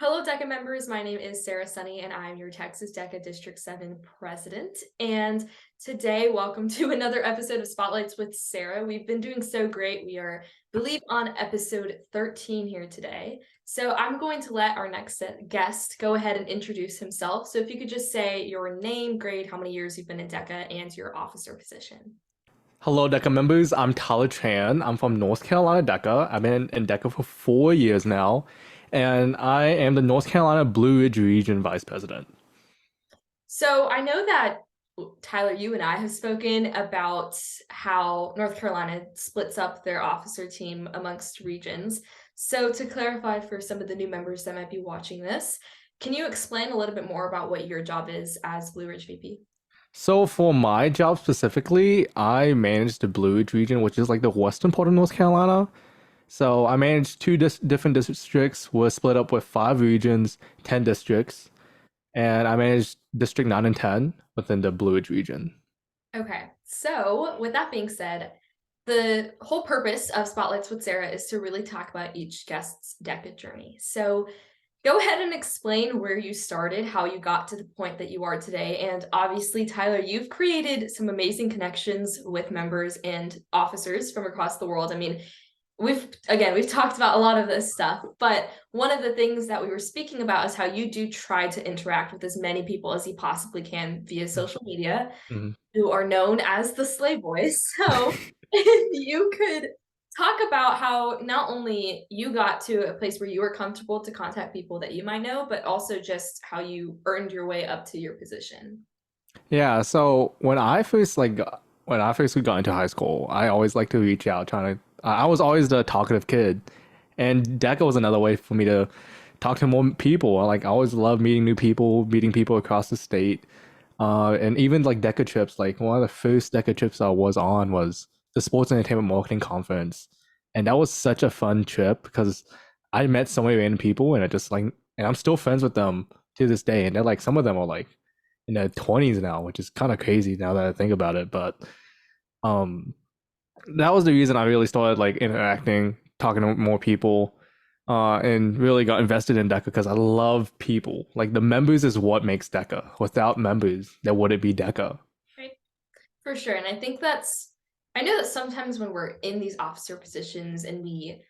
Hello, DECA members. My name is Sarah Sunny, and I'm your Texas DECA District 7 president. And today, welcome to another episode of Spotlights with Sarah. We've been doing so great. We are, I believe, on episode 13 here today. So I'm going to let our next guest go ahead and introduce himself. So if you could just say your name, grade, how many years you've been in DECA, and your officer position. Hello, DECA members. I'm Tran. I'm from North Carolina DECA. I've been in DECA for 4 years now, and I am the North Carolina Blue Ridge Region Vice President. So I know that Tyler, you and I have spoken about how North Carolina splits up their officer team amongst regions. So to clarify for some of the new members that might be watching this, can you explain a little bit more about what your job is as Blue Ridge VP? So for my job specifically, I manage the Blue Ridge region, which is like the western part of North Carolina. So I manage two different districts. We're split up with 5 regions, 10 districts, and I manage District 9 and 10 within the Blue Ridge region. Okay, so with that being said, the whole purpose of Spotlights with Sarah is to really talk about each guest's DECA journey. So go ahead and explain where you started, how you got to the point that you are today. And obviously, Tyler, you've created some amazing connections with members and officers from across the world. I mean, we've talked about a lot of this stuff, but one of the things that we were speaking about is how you do try to interact with as many people as you possibly can via social media, Mhm. who are known as the Slay Boys. So if you could talk about how not only you got to a place where you were comfortable to contact people that you might know, but also just how you earned your way up to your position. Yeah, so when I first got into high school, I always like to reach out, trying to. I was always the talkative kid, and DECA was another way for me to talk to more people. I always love meeting new people, meeting people across the state, and even like DECA trips. Like one of the first DECA trips I was on was the Sports Entertainment Marketing Conference, and that was such a fun trip because I met so many random people, and and I'm still friends with them to this day. And they're like, some of them are like in their 20s now, which is kind of crazy now that I think about it. But um, that was the reason I really started like interacting, talking to more people, and really got invested in DECA because I love people. Like the members is what makes DECA. Without members, there wouldn't be DECA. Right. For sure. And I think I know that sometimes when we're in these officer positions and we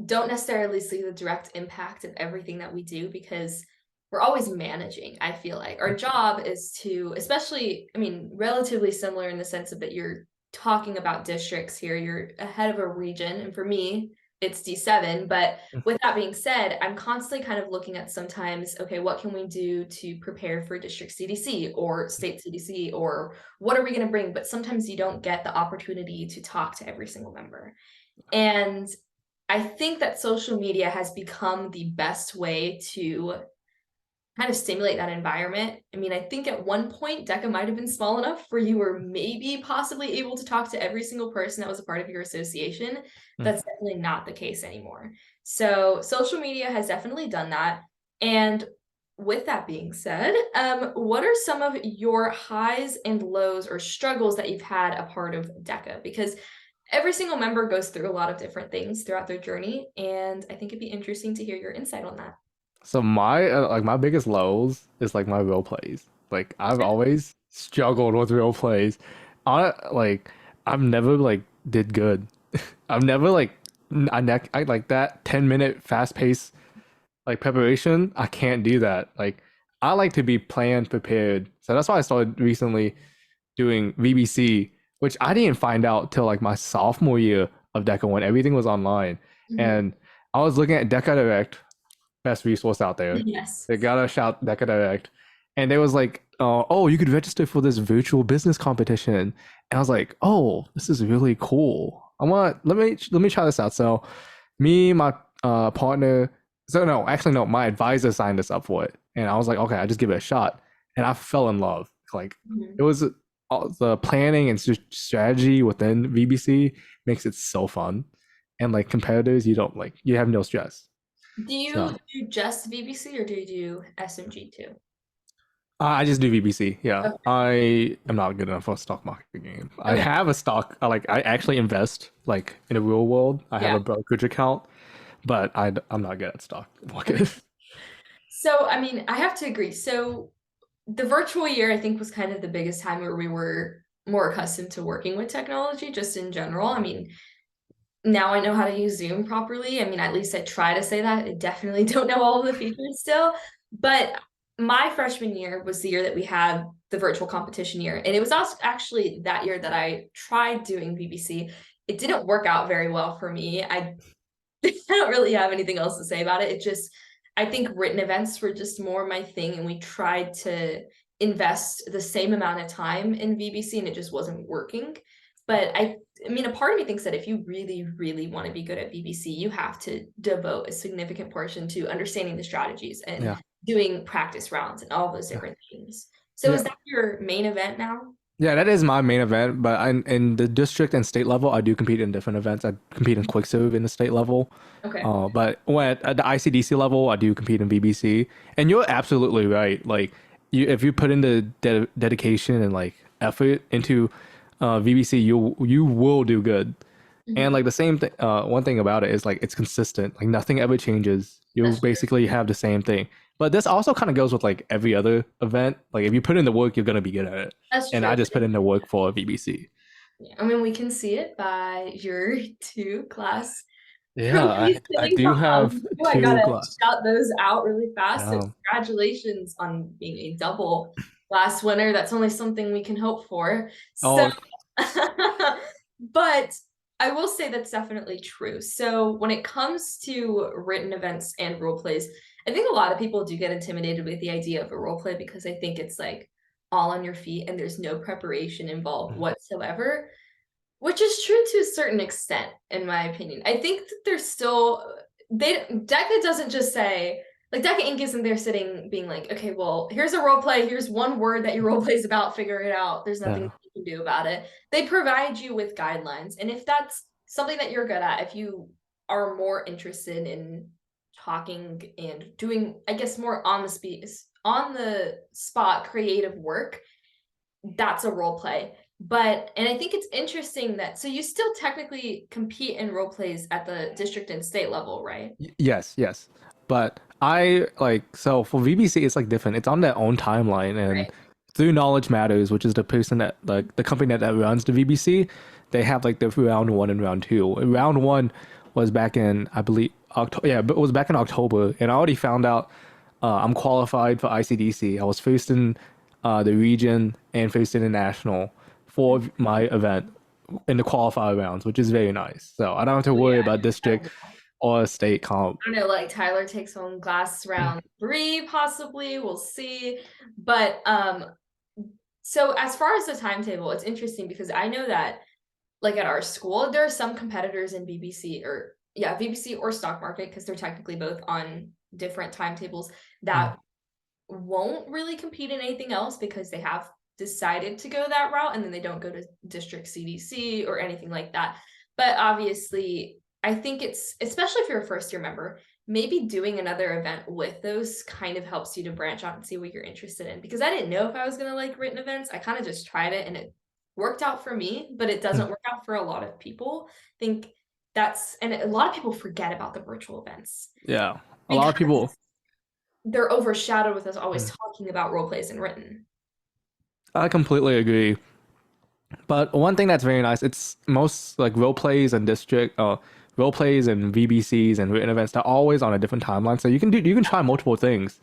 don't necessarily see the direct impact of everything that we do because we're always managing. I feel like our job is to, especially, I mean, relatively similar in the sense of that you're talking about districts here, you're ahead of a region. And for me, it's D7. But with that being said, I'm constantly kind of looking at sometimes, okay, what can we do to prepare for district CDC or state CDC, or what are we going to bring? But sometimes you don't get the opportunity to talk to every single member. And I think that social media has become the best way to kind of stimulate that environment. I mean, I think at one point DECA might have been small enough where you were maybe possibly able to talk to every single person that was a part of your association. That's definitely not the case anymore. So social media has definitely done that. And with that being said, what are some of your highs and lows or struggles that you've had a part of DECA? Because every single member goes through a lot of different things throughout their journey, and I think it'd be interesting to hear your insight on that. So my biggest lows is like my role plays. Like I've always struggled with role plays. I've never like did good. I've never like I like that 10-minute fast pace like preparation. I can't do that. Like I like to be planned, prepared. So that's why I started recently doing VBC, which I didn't find out till like my sophomore year of DECA when everything was online. Mhm. And I was looking at DECA Direct, best resource out there. Yes. They gotta shout DECA Direct. And they was like, oh, you could register for this virtual business competition. And I was like, oh, this is really cool. Let me try this out. So me, my partner, so no, actually no, my advisor signed us up for it. And I was like, okay, I just give it a shot. And I fell in love. Like it Mhm. was all the planning and strategy within VBC makes it so fun. And like competitors, you have no stress. Do you So do just VBC or do you do SMG too? I just do VBC. Yeah, Okay. I am not good enough for a stock market game. I Okay. have a stock. I actually invest like in the real world. I have Yeah. a brokerage account, but I'm not good at stock market. So, I mean, I have to agree. So, the virtual year, I think, was kind of the biggest time where we were more accustomed to working with technology just in general. I mean, now I know how to use Zoom properly. I mean, at least I try to say that. I definitely don't know all of the features still. But my freshman year was the year that we had the virtual competition year. And it was also actually that year that I tried doing BBC. It didn't work out very well for me. I don't really have anything else to say about it. It just, I think written events were just more my thing, and we tried to invest the same amount of time in VBC, and it just wasn't working. But I mean, a part of me thinks that if you really, really want to be good at BBC, you have to devote a significant portion to understanding the strategies and Yeah. doing practice rounds and all those Yeah. different things. So is Yeah. that your main event now? Yeah, that is my main event, but in the district and state level, I do compete in different events. I compete in quick serve in the state level. Okay. But when at the ICDC level, I do compete in BBC. And you're absolutely right. Like, if you put in the dedication and like effort into VBC, you will do good. And Mhm. like the same thing, one thing about it is like it's consistent. Like nothing ever changes. You That's true. basically have the same thing. But this also kind of goes with like every other event. Like if you put in the work, you're gonna be good at it. That's And true. I just put in the work for VBC. Yeah, I mean, we can see it by your two class Yeah, release I sitting do have Oh, I two gotta glass. shout those out really fast. So Um, congratulations on being a double class winner. That's only something we can hope for. So, oh, but I will say that's definitely true. So when it comes to written events and role plays, I think a lot of people do get intimidated with the idea of a role play because I think it's like all on your feet and there's no preparation involved whatsoever. Which is true to a certain extent, in my opinion. I think that there's still they DECA doesn't just say like DECA Inc. isn't there sitting being like, okay, well, here's a role play, here's one word that your role play is about, figure it out. There's nothing yeah. you can do about it. They provide you with guidelines. And if that's something that you're good at, if you are more interested in talking and doing, I guess, more on the spot creative work, that's a role play. But and I think it's interesting that so you still technically compete in role plays at the district and state level, right? Yes, yes. But I like so for VBC it's like different. It's on their own timeline and Right. through Knowledge Matters, which is the person that like the company that runs the VBC, they have like the round one and round two. And round one was back in I believe October. Yeah, but it was back in October, and I already found out I'm qualified for ICDC. I was first in the region and first in the national for my event in the qualifier rounds, which is very nice. So I don't have to Oh, worry yeah. about district or state comp. I don't know, like Tyler takes home glass round three, possibly. We'll see. But so as far as the timetable, it's interesting because I know that like at our school, there are some competitors in BBC or yeah, BBC or stock market, because they're technically both on different timetables Mm, that won't really compete in anything else because they have decided to go that route and then they don't go to district CDC or anything like that. But obviously, I think it's especially if you're a first year member, maybe doing another event with those kind of helps you to branch out and see what you're interested in. Because I didn't know if I was going to like written events. I kind of just tried it and it worked out for me, but it mm. doesn't work out for a lot of people. I think that's, and a lot of people forget about the virtual events Yeah, a lot because of people. they're overshadowed with us always Mm. talking about role plays and written. I completely agree. But one thing that's very nice, it's most like role plays and role plays and VBCs and written events. They're always on a different timeline, so you can try multiple things.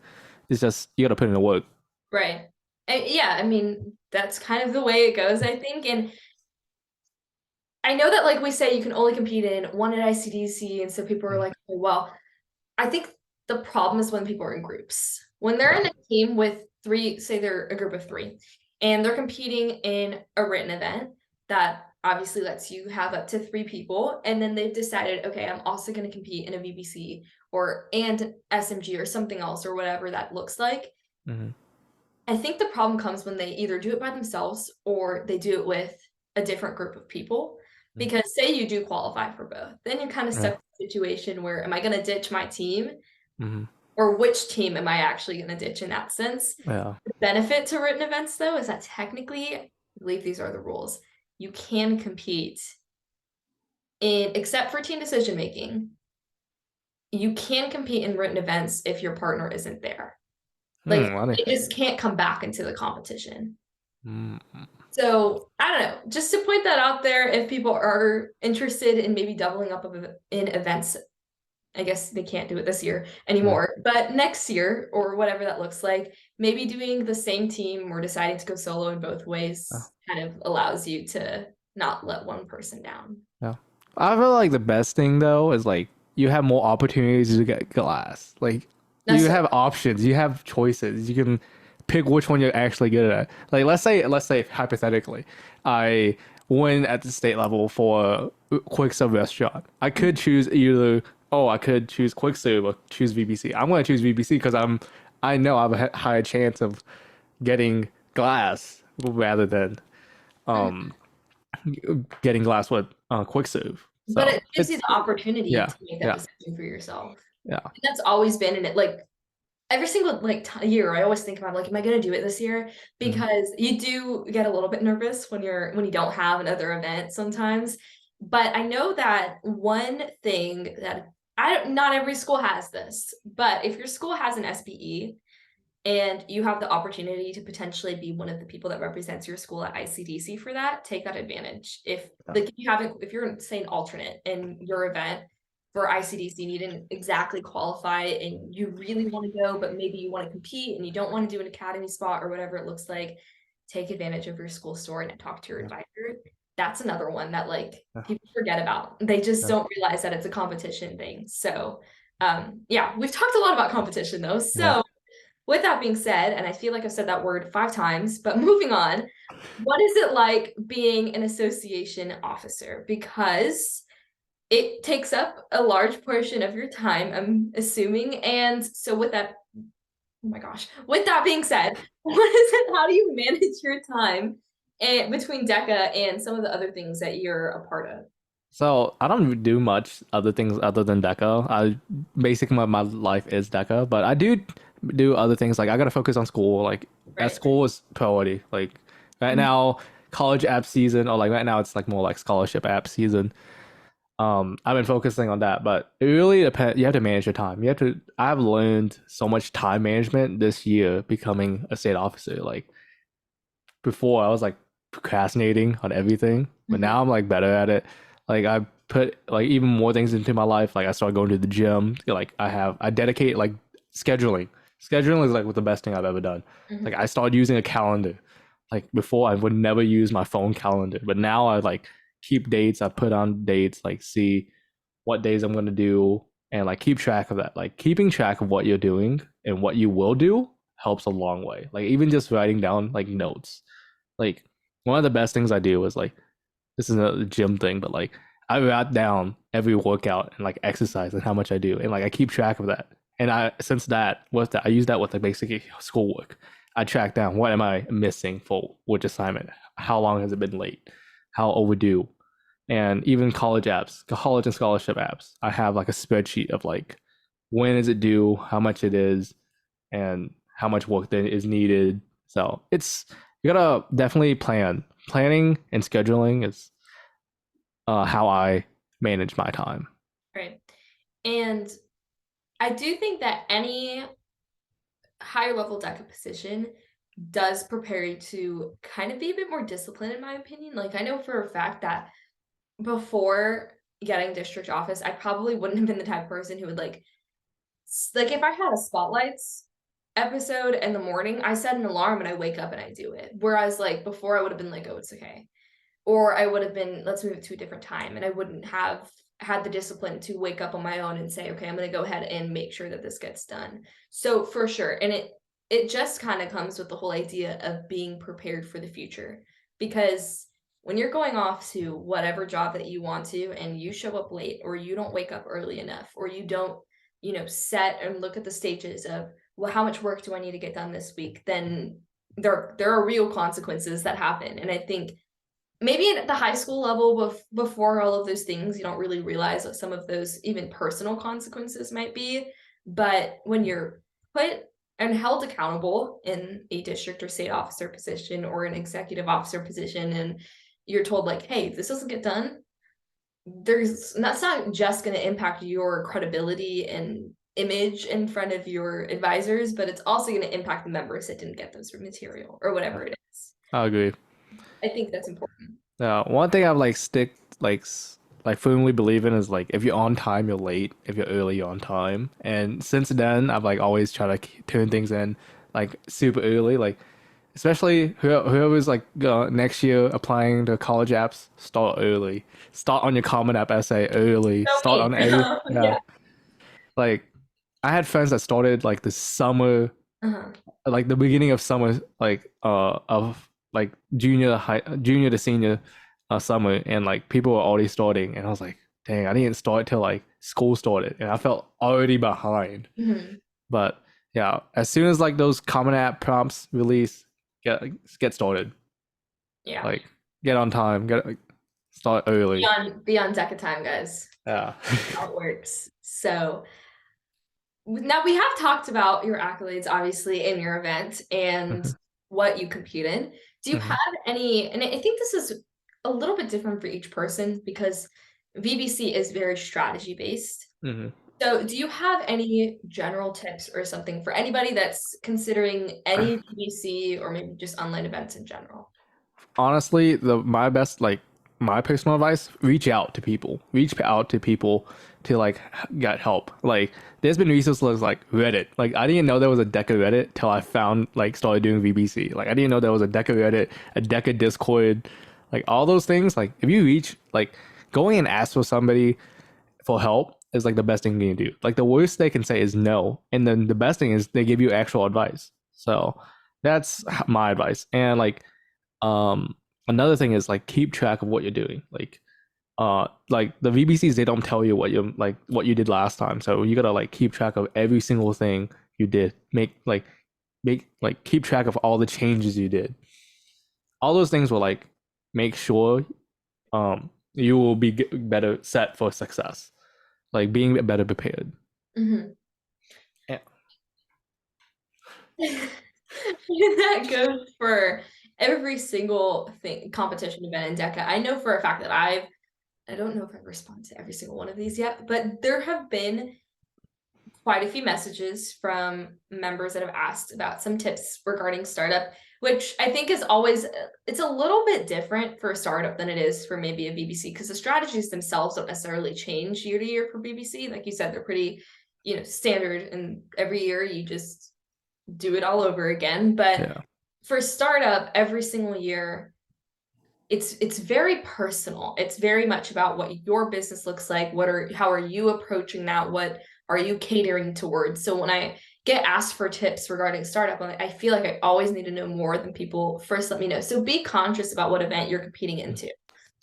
It's just you got to put in the work. Right. And yeah, I mean, that's kind of the way it goes, I think. And I know that, like we say, you can only compete in one at ICDC. And so people are Mm. like, "Oh, well, I think the problem is when people are in groups. When they're Yeah. in a team with three, say they're a group of three, and they're competing in a written event that obviously lets you have up to three people, and then they've decided, okay, I'm also going to compete in a VBC or and SMG or something else or whatever that looks like. Mhm. I think the problem comes when they either do it by themselves or they do it with a different group of people. Mm. Because say you do qualify for both, then you're kind of Yeah. stuck in a situation where am I going to ditch my team Mhm. or which team am I actually going to ditch in that sense? Yeah. The benefit to written events, though, is that technically, I believe these are the rules. You can compete in, except for team decision making, you can compete in written events if your partner isn't there. Like Funny. it just can't come back into the competition. Mm. So I don't know, just to point that out there, if people are interested in maybe doubling up in events, I guess they can't do it this year Yeah. anymore, but next year or whatever that looks like, maybe doing the same team or deciding to go solo in both Oh, ways kind of allows you to not let one person down. yeah. I feel like the best thing though is like you have more opportunities to get glass. Like That's you so have options, you have choices. You can pick which one you're actually good at. Like let's say hypothetically, I win at the state level for a quick sub restaurant. I could choose either I could choose quick sub or choose VBC. I'm gonna choose VBC because I know I have a higher chance of getting glass rather than Mhm. getting glass with quick serve. But So it gives you it's the opportunity yeah, to make that yeah, decision for yourself. yeah. And that's always been in it. Like every single like year, I always think about like, am I gonna do it this year? Mm, Because you do get a little bit nervous when you don't have another event sometimes. But I know that one thing that I not every school has this, but if your school has an SBE and you have the opportunity to potentially be one of the people that represents your school at ICDC for that, take that advantage. If yeah, like you haven't, if you're say an alternate in your event for ICDC and you didn't exactly qualify and you really want to go, but maybe you want to compete and you don't want to do an academy spot or whatever it looks like, take advantage of your school store and talk to your yeah, advisor. That's another one that like yeah, people forget about. They just yeah, don't realize that it's a competition thing. So yeah, we've talked a lot about competition though. yeah. So with that being said, and I feel like I've said that word 5 times, but moving on, what is it like being an association officer? Because it takes up a large portion of your time, I'm assuming. And so with that, oh my gosh, with that being said, what is it? How do you manage your time between DECA and some of the other things that you're a part of? So I don't do much other things other than DECA. I basically my life is DECA, but I do other things. Like I gotta focus on school. Like at Right. school is priority. Like right Mhm. now, college app season, or like right now it's like more like scholarship app season. I've been focusing on that, but it really depends. You have to manage your time. You have to. I've learned so much time management this year becoming a state officer. Like before, I was like procrastinating on everything, but Mhm. now I'm like better at it. Like I put like even more things into my life. Like I started going to the gym. Like I dedicate like scheduling. Scheduling is like the best thing I've ever done. Like Mhm. I started using a calendar. Like before, I would never use my phone calendar, but now I like keep dates. I put on dates, like see what days I'm gonna do, and like keep track of that. Like keeping track of what you're doing and what you will do helps a long way. Like even just writing down like notes. Like one of the best things I do is like this is a gym thing, but like I write down every workout and like exercise and how much I do, and like I keep track of that. And I since that with that I use that with like basically schoolwork. I track down what am I missing for which assignment, how long has it been late, how overdue, and even college apps, college and scholarship apps. I have like a spreadsheet of like when is it due, how much it is, and how much work that is needed. So it's you gotta definitely plan. Planning and scheduling is how I manage my time. Right. And I do think that any higher level DECA position does prepare you to kind of be a bit more disciplined, in my opinion. Like, I know for a fact that before getting district office, I probably wouldn't have been the type of person who would like if I had a spotlights episode in the morning, I set an alarm and I wake up and I do it. Whereas like before I would have been like, oh, it's okay. Or I would have been, let's move it to a different time. And I wouldn't have had the discipline to wake up on my own and say, okay, I'm going to go ahead and make sure that this gets done. So for sure. And it just kind of comes with the whole idea of being prepared for the future. Because when you're going off to whatever job that you want to and you show up late or you don't wake up early enough or you don't, set and look at the stages of, well, how much work do I need to get done this week? Then there are real consequences that happen. And I think maybe at the high school level before all of those things you don't really realize what some of those even personal consequences might be, but when you're put and held accountable in a district or state officer position or an executive officer position and you're told like, hey, this doesn't get done, that's not just going to impact your credibility and image in front of your advisors, but it's also going to impact the members that didn't get those material or whatever it is. I agree. I think that's important. One thing I've like stick like firmly believe in is like if you're on time, you're late. If you're early, you're on time. And since then, I've like always tried to turn things in like super early. Like especially whoever's like next year applying to college apps, start early. Start on your Common App essay early. So Start me. on every yeah. Yeah. Like I had friends that started like the summer, Uh-huh. like the beginning of summer, like of like junior to senior summer, and like people were already starting, and I was like, dang, I didn't start till like school started, and I felt already behind. Mhm. But yeah, as soon as like those Common App prompts release, get get started. Yeah. Like get on time, get like, start early. Beyond DECA time, guys. Yeah. How it works. So now we have talked about your accolades, obviously, in your event and Mhm, what you compete in. Do you mhm, have any, and I think this is a little bit different for each person because VBC is very strategy based. mhm. So do you have any general tips or something for anybody that's considering any VBC or maybe just online events in general? Honestly, the my best like my personal advice: reach out to people. Reach out to people to like get help. Like there's been resources like Reddit. Like I didn't know there was a DECA Reddit till I found like started doing VBC. Like I didn't know there was a DECA Reddit, a DECA Discord, like all those things. Like if you reach like going and ask for somebody for help is like the best thing you can do. Like the worst they can say is no, and then the best thing is they give you actual advice. So that's my advice. And um another thing is like keep track of what you're doing. Like the VBCs, they don't tell you what you did last time. So you gotta like keep track of every single thing you did. Make like keep track of all the changes you did. All those things will like make sure you will be better set for success. Like being better prepared. Mhm. Yeah. That goes for every single thing competition event in DECA. I know for a fact that I don't know if I've responded to every single one of these yet, but there have been quite a few messages from members that have asked about some tips regarding startup, which I think is always it's a little bit different for a startup than it is for maybe a BBC because the strategies themselves don't necessarily change year to year for BBC. Like you said, they're pretty, standard, and every year you just do it all over again. But Yeah. for startup, every single year it's very personal. It's very much about what your business looks like. How are you approaching that? What are you catering towards? So when I get asked for tips regarding startup, I feel like I always need to know more than people first let me know. So be conscious about what event you're competing into.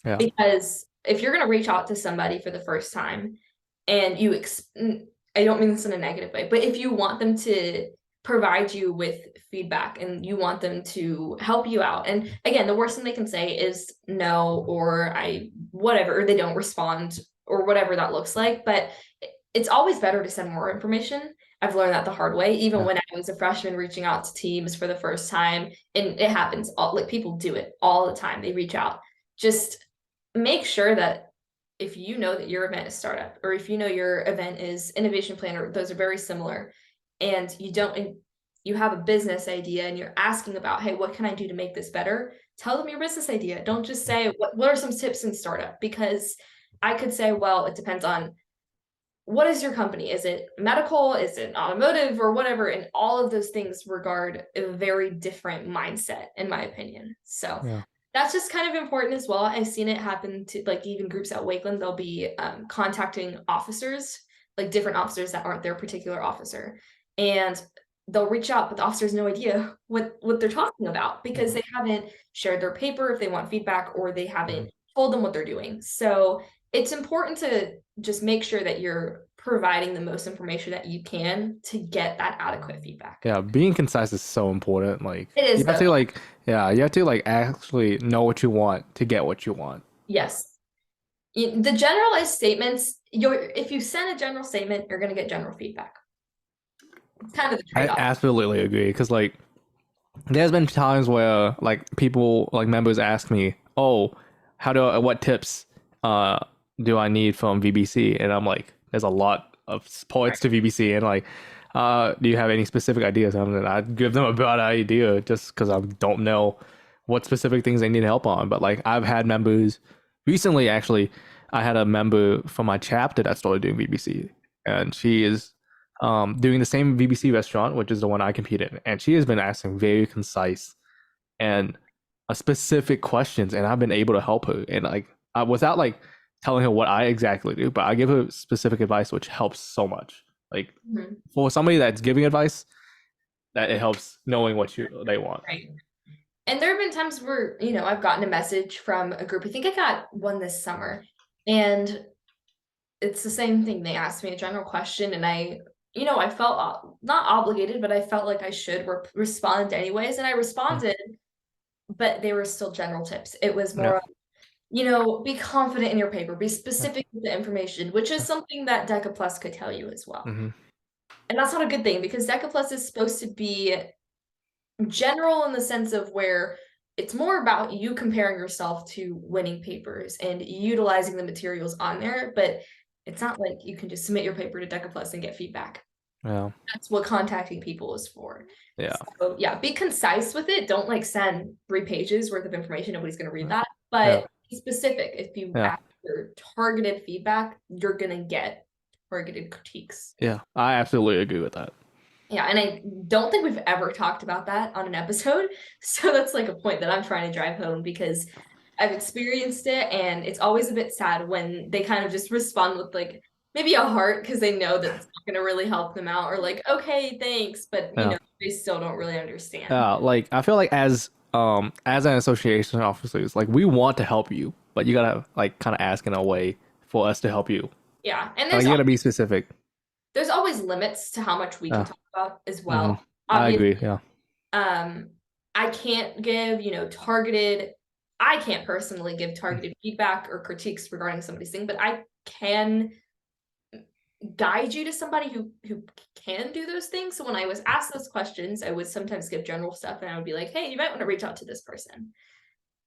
Yeah. Because if you're going to reach out to somebody for the first time and I don't mean this in a negative way, but if you want them to provide you with feedback and you want them to help you out, and again, the worst thing they can say is no, or whatever, or they don't respond, or whatever that looks like. But it's always better to send more information. I've learned that the hard way, even Yeah. when I was a freshman reaching out to teams for the first time. And it happens like people do it all the time. They reach out. Just make sure that if you know that your event is startup, or if you know your event is innovation planner, those are very similar, and you have a business idea and you're asking about, hey, what can I do to make this better? Tell them your business idea. Don't just say, what are some tips in startup? Because I could say, well, it depends on what is your company? Is it medical? Is it automotive or whatever? And all of those things regard a very different mindset, in my opinion. So Yeah. that's just kind of important as well. I've seen it happen to like even groups at Wakeland, they'll be contacting officers, like different officers that aren't their particular officer. And they'll reach out, but the officer has no idea what they're talking about because Mhm. they haven't shared their paper if they want feedback, or they Mhm. haven't told them what they're doing. So it's important to just make sure that you're providing the most information that you can to get that adequate feedback. Yeah, being concise is so important. Like It you is have though. to like yeah, you have to like actually know what you want to get what you want. Yes. The generalized statements, if you send a general statement, you're going to get general feedback. It's kind of the I trade-off. absolutely agree because like there's been times where like people like members ask me, "Oh, what tips uh do I need from VBC? And I'm like, there's a lot of points to VBC, and like, do you have any specific ideas? And I'd give them a bad idea just because I don't know what specific things they need help on. But like, I've had members recently, actually, I had a member from my chapter that started doing VBC, and she is doing the same VBC restaurant, which is the one I compete in, and she has been asking very concise and specific questions, and I've been able to help her, and like without like telling her what I exactly do, but I give her specific advice, which helps so much. Like Mhm. for somebody that's giving advice, that it helps knowing what they want. Right. And there have been times where, I've gotten a message from a group. I think I got one this summer, and it's the same thing. They asked me a general question, and I felt not obligated, but I felt like I should respond anyways. And I Mm. responded, but they were still general tips. It was Yeah. more of, be confident in your paper, be Yeah. specific with the information, which is something that DECA Plus could tell you as well. Mm-hmm. And that's not a good thing because DECA Plus is supposed to be general in the sense of where it's more about you comparing yourself to winning papers and utilizing the materials on there, but it's not like you can just submit your paper to DECA Plus and get feedback. Yeah. That's what contacting people is for. Yeah. So yeah, be concise with it. Don't like send 3 pages worth of information. Nobody's gonna read that. Yeah. But be specific. If you Yeah. ask for targeted feedback, you're gonna get targeted critiques. Yeah. I absolutely agree with that. Yeah, and I don't think we've ever talked about that on an episode. So that's like a point that I'm trying to drive home because I've experienced it and it's always a bit sad when they kind of just respond with like maybe a heart because they know that it's not going to really help them out or like, okay, thanks, but Yeah. they still don't really understand. Like I feel like as an association officer, it's like we want to help you, but you gotta like kind of ask in a way for us to help you. Yeah, and Like you gotta be specific. there's always limits to how much we can Yeah. talk about as Mm-hmm. well. I Obviously, agree. Yeah. um, I can't give, targeted I can't personally give targeted feedback or critiques regarding somebody's thing, but I can guide you to somebody who can do those things. So when I was asked those questions, I would sometimes give general stuff and I would be like, hey, you might want to reach out to this person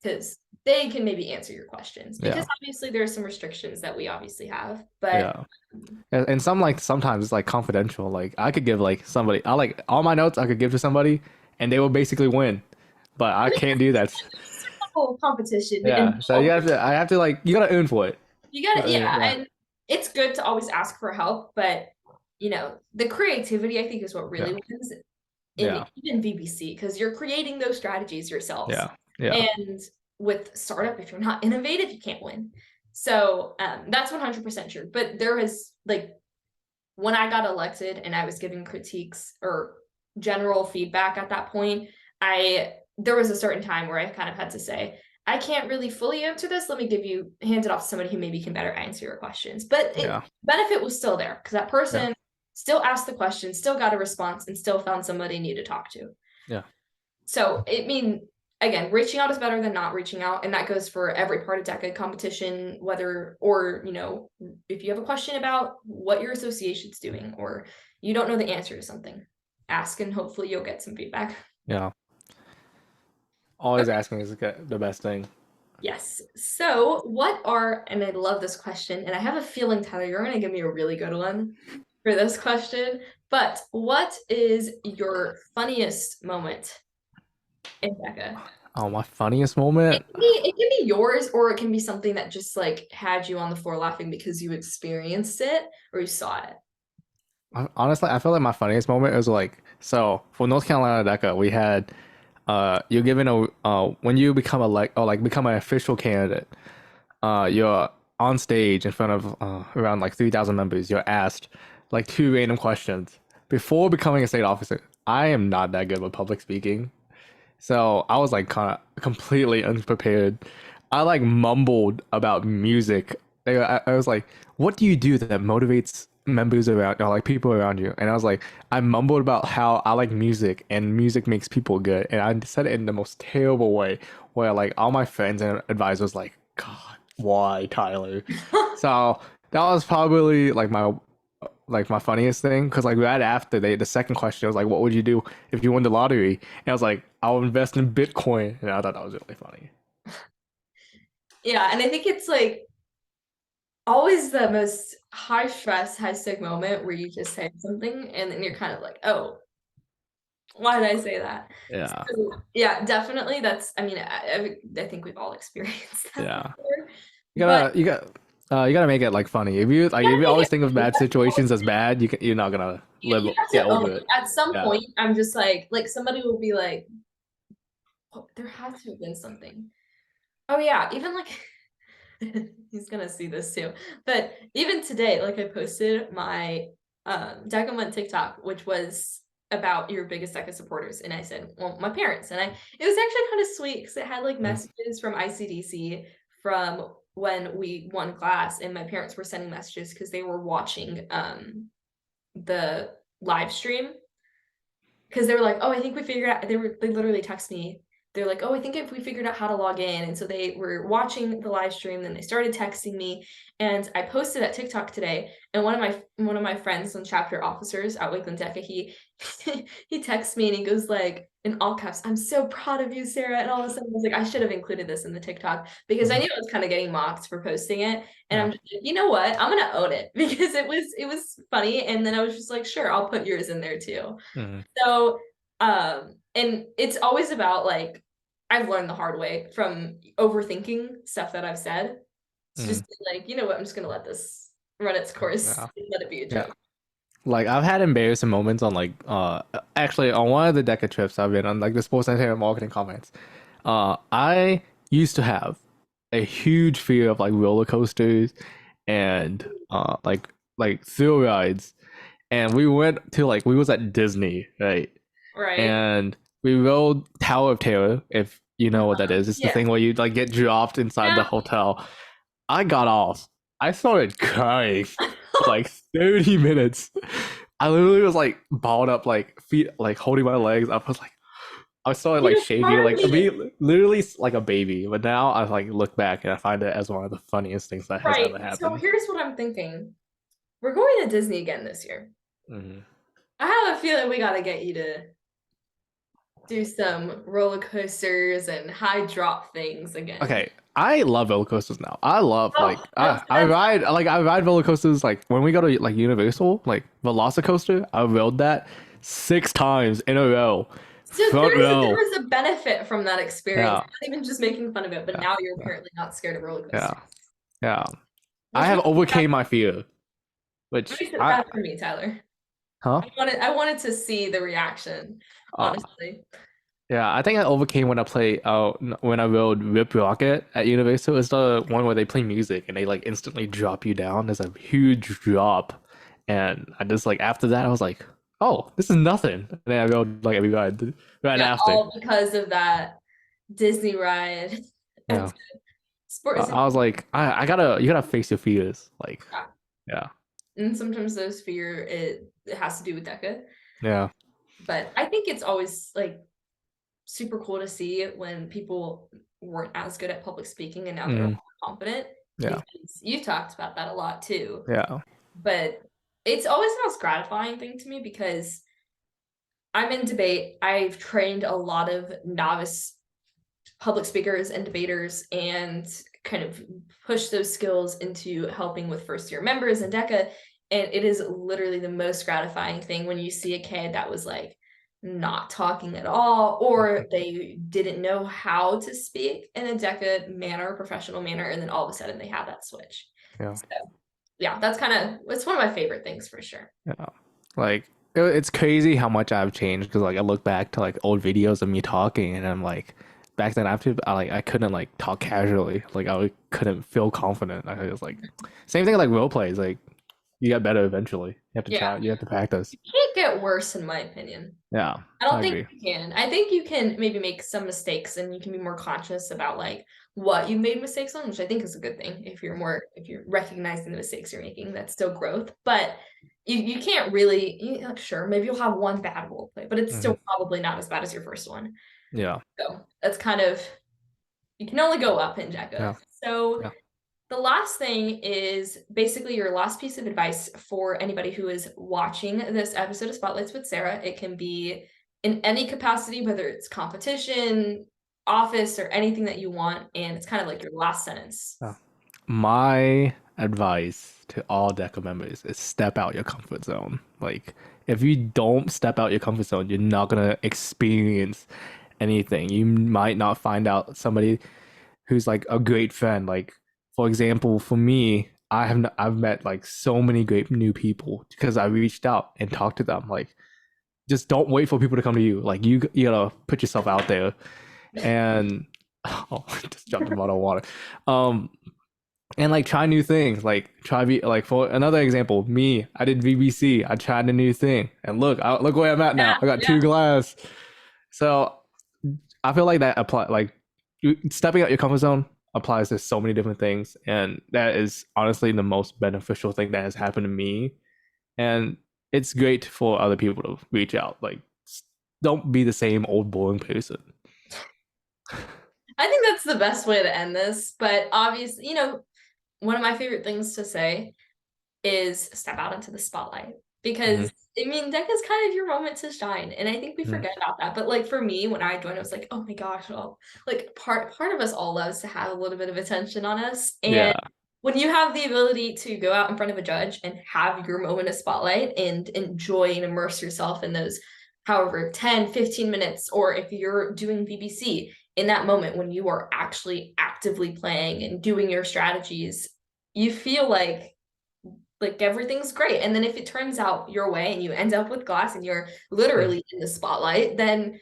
because they can maybe answer your questions. Because Yeah. obviously there are some restrictions that we obviously have, but Yeah. And some like sometimes it's like confidential. Like I could give like somebody I like all my notes I could give to somebody and they will basically win. But I can't do that. it's a whole competition Yeah. So you have to I have to like you gotta earn for it. you gotta, yeah, Yeah. and it's good to always ask for help, but the creativity I think is what really Yeah. wins in Yeah. even VBC because you're creating those strategies yourselves. Yeah. Yeah. And with startup, if you're not innovative, you can't win. So that's 100% true. But there was like when I got elected and I was giving critiques or general feedback at that point, there was a certain time where I kind of had to say, I can't really fully answer this. Let me hand it off to somebody who maybe can better answer your questions. But Yeah. benefit was still there because that Yeah. person still asked the question, still got a response, and still found somebody new to talk to. Yeah. So again, reaching out is better than not reaching out, and that goes for every part of DECA competition, whether or if you have a question about what your association's doing or you don't know the answer to something, ask and hopefully you'll get some feedback. Yeah. Always Okay. asking is the best thing. Yes. So and I love this question, and I have a feeling, Tyler, you're going to give me a really good one for this question, but what is your funniest moment in DECA? Oh, my funniest moment. It can be yours, or it can be something that just like had you on the floor laughing because you experienced it or you saw it. Honestly, I feel like my funniest moment was like so for North Carolina DECA, we had you're given a when you become become an official candidate, you're on stage in front of around like 3,000 members. You're asked like two random questions before becoming a state officer. I am not that good with public speaking, so I was like kind of completely unprepared. I like mumbled about music. I was like, "What do you do that motivates members around or like people around you?" And I was like, I mumbled about how I like music and music makes people good, and I said it in the most terrible way, where like all my friends and advisors like, "God, why, Tyler?" So that was probably like my funniest thing because like right after the second question was like, what would you do if you won the lottery? And I was like, I'll invest in Bitcoin, and I thought that was really funny. Yeah, and I think it's like always the most high stress, high stake moment where you just say something and then you're kind of like, oh, why did I say that? Yeah, So, yeah, definitely. That's, I mean, I think we've all experienced that yeah. before. You But gotta, you got, you gotta make it like funny. If you like, you if gotta you make always it think of funny. bad situations as bad, you're not gonna You have get to own over it. it. At some Yeah. point, I'm just like somebody will be like, oh, there has to have been something. Oh yeah, even like he's gonna see this too. But even today, like I posted my DECA month TikTok, which was about your biggest DECA supporters, and I said, well, my parents, and it was actually kind of sweet because it had like Mm, messages from ICDC from when we won class, and my parents were sending messages because they were watching the live stream because they were like, "Oh, I think we figured out." They literally text me. They're like, "Oh, I think if we figured out how to log in," and so they were watching the live stream. Then they started texting me, and I posted that TikTok today. And one of my friends and chapter officers at Wakeland DECA, he he texts me and he goes like in all caps, "I'm so proud of you, Sarah." And all of a sudden, I was like, I should have included this in the TikTok because I mhm. knew I was kind of getting mocked for posting it. And Yeah. I'm just like, you know what? I'm gonna own it because it was funny. And then I was just like, sure, I'll put yours in there too. Mhm. So, and it's always about like I've learned the hard way from overthinking stuff that I've said. It's Mhm. just like, you know what, I'm just gonna let this run its course Yeah. and let it be a Yeah. joke. Like I've had embarrassing moments on like actually on one of the DECA trips I've been on, like the sports center marketing comments. I used to have a huge fear of like roller coasters and like thrill rides. And we went to like we was at Disney, right? Right. And we rode Tower of Terror, if you know what that is. It's the Yeah. thing where you like get dropped inside the Yeah. hotel. I got off. I started crying for like 30 minutes. I literally was like balled up, like feet, like holding my legs. I started You like know, shaking, part of like me, literally like a baby. But now I like look back and I find it as one of the funniest things that has right. ever So happened. here's what I'm thinking. We're going to Disney again this year. Hmm. I have a feeling we gotta get you to do some roller coasters and high drop things again. Okay, I love roller coasters now. I love Oh, like I ride roller coasters like when we go to like Universal, like Velocicoaster, I rode that 6 times in a row, so front there row. was a benefit from that experience. Yeah, I'm not even just making fun of it, but yeah, now you're yeah, apparently not scared of roller yeah, coasters, yeah. I which have makes it sad, overcame my fear, which makes it I sad for me, Tyler. huh? I wanted to see the reaction, Uh, honestly. yeah, I think I overcame when I play when I rode Rip Rocket at Universal. It's the one where they play music and they like instantly drop you down. There's a huge drop, and I just like after that I was like, oh, this is nothing. And then I rode like every ride right Yeah, after. all because of that Disney ride. Yeah, And sports, I was like, you gotta face your fears. Like, yeah. yeah, And sometimes those fear it has to do with DECA. yeah, But I think it's always like super cool to see when people weren't as good at public speaking and now they're mm, more confident yeah, because you talked about that a lot too. yeah, But it's always the most gratifying thing to me because I'm in debate. I've trained a lot of novice public speakers and debaters and kind of push those skills into helping with first year members and DECA. And it is literally the most gratifying thing when you see a kid that was like not talking at all, or they didn't know how to speak in a DECA manner, professional manner, and then all of a sudden they have that switch. yeah. So yeah, that's kind of it's one of my favorite things for sure. Yeah. Like it's crazy how much I've changed because like I look back to like old videos of me talking and I'm like back then I couldn't like talk casually. Like couldn't feel confident. I was like same thing like role plays. Like you get better eventually. You have to Yeah, try. You have to practice. can't get worse in my opinion. Yeah, I I don't think agree. you can. I think you can maybe make some mistakes and you can be more conscious about like what you made mistakes on, which I think is a good thing. If you're recognizing the mistakes you're making, that's still growth. But you can't really sure, maybe you'll have one bad role play, but it's Hmm. still probably not as bad as your first one. Yeah, So that's kind of you can only go up in Jekka. yeah, So yeah. the last thing is basically your last piece of advice for anybody who is watching this episode of Spotlights with Sarah. It can be in any capacity, whether it's competition, office, or anything that you want. And it's kind of like your last sentence. Yeah. My advice to all DECA members is step out your comfort zone. Like, if you don't step out your comfort zone, you're not gonna experience anything. You might not find out somebody who's like a great friend. Like, for example, for me, I've met like so many great new people because I reached out and talked to them. Like, just don't wait for people to come to you. Like, you gotta put yourself out there and oh, just dropped a bottle of water. Um, and like try new things. Like like for another example, me, I did VBC. I tried a new thing, and look where I'm at now. I got Yeah. 2 glass. So I feel like that apply like stepping out your comfort zone applies to so many different things, and that is honestly the most beneficial thing that has happened to me. And it's great for other people to reach out. Like, don't be the same old boring person. I think that's the best way to end this. But obviously, one of my favorite things to say is step out into the spotlight Mm-hmm. because I mean DECA is kind of your moment to shine, and I think we Mm-hmm. forget about that. But like for me, when I joined, I was like, oh my gosh, well, like part of us all loves to have a little bit of attention on us, and Yeah. when you have the ability to go out in front of a judge and have your moment of spotlight and enjoy and immerse yourself in those however 10 15 minutes, or if you're doing BBC in that moment when you are actually actively playing and doing your strategies, you feel like everything's great. And then if it turns out your way and you end up with glass and you're Mm-hmm. literally in the spotlight, then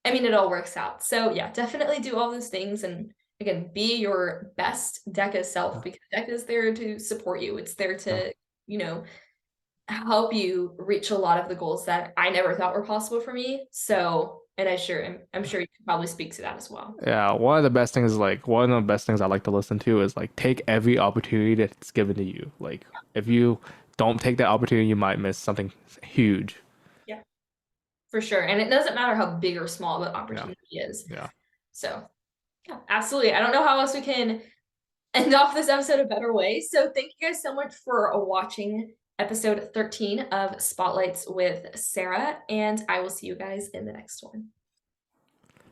I mean it all works out. So yeah, definitely do all those things, and again, be your best DECA self because DECA is there to support you. It's there Yeah. to, you know, help you reach a lot of the goals that I never thought were possible for me. So, and I'm sure you can probably speak to that as well. Yeah, one of the best things I like to listen to is like take every opportunity that's given to you. Like if you don't take that opportunity, you might miss something huge. Yeah, for sure. And it doesn't matter how big or small the Yeah, opportunity is. yeah. So yeah, absolutely. I don't know how else we can end off this episode a better way. So thank you guys so much for watching episode 13 of Spotlights with Sarah, and I will see you guys in the next one.